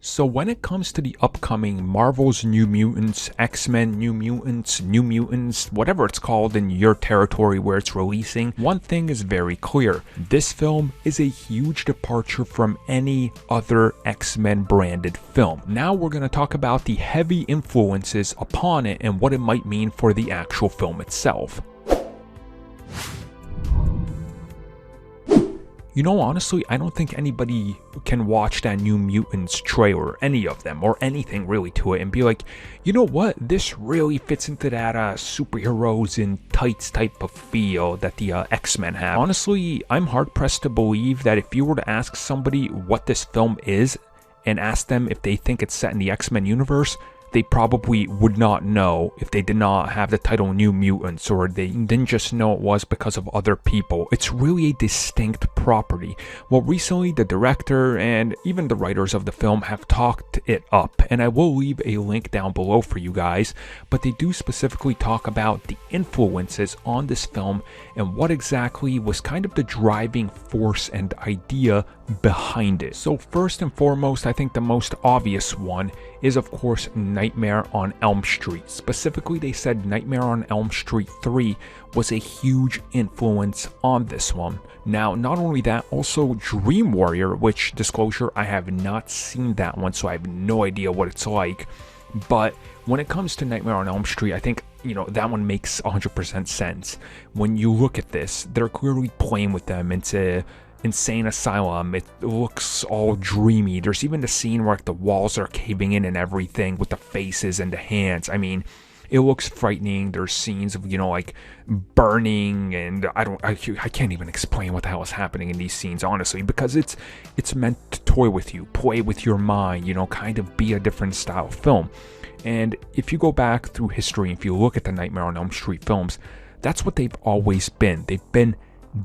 So when it comes to the upcoming Marvel's New Mutants, X-Men New Mutants, whatever it's called in your territory where it's releasing, one thing is very clear. This film is a huge departure from any other X-Men branded film. Now we're going to talk about the heavy influences upon it and what it might mean for the actual film itself. You know, honestly, I don't think anybody can watch that New Mutants trailer, any of them, or anything really to it, and be like, you know what, this really fits into that superheroes in tights type of feel that the X-Men have. Honestly, I'm hard-pressed to believe that if you were to ask somebody what this film is, and ask them if they think it's set in the X-Men universe, they probably would not know if they did not have the title New Mutants, or they didn't just know it was because of other people. It's really a distinct property. Well, recently the director and even the writers of the film have talked it up, and I will leave a link down below for you guys, but they do specifically talk about the influences on this film and what exactly was kind of the driving force and idea behind it. So first and foremost, I think the most obvious one is of course Nightmare on Elm Street. Specifically, they said Nightmare on Elm Street 3 was a huge influence on this one. Now, not only that, also Dream Warrior, which, disclosure, I have not seen that one, so I have no idea what it's like. But when it comes to Nightmare on Elm Street, I think, you know, that one makes 100% sense. When you look at this, they're clearly playing with them into insane asylum. It looks all dreamy. There's even the scene where like the walls are caving in and everything with the faces and the hands. I mean, it looks frightening. There's scenes of, you know, like burning, and I can't even explain what the hell is happening in these scenes, honestly, because it's meant to toy with you, play with your mind, you know, kind of be a different style film. And if you go back through history, if you look at the Nightmare on Elm Street films, that's what they've always been. They've been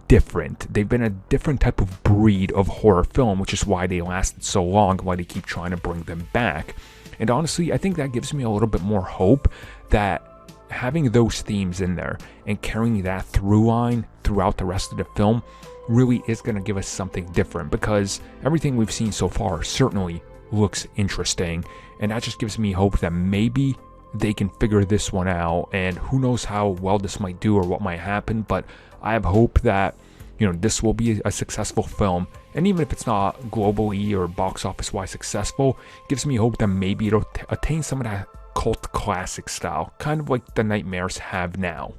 different. They've been a different type of breed of horror film, which is why they lasted so long, why they keep trying to bring them back. And honestly, I think that gives me a little bit more hope that having those themes in there and carrying that through line throughout the rest of the film really is going to give us something different, because everything we've seen so far certainly looks interesting, and that just gives me hope that maybe they can figure this one out, and who knows how well this might do or what might happen, but I have hope that, you know, this will be a successful film. And even if it's not globally or box office wise successful, it gives me hope that maybe it'll attain some of that cult classic style, kind of like the Nightmares have now.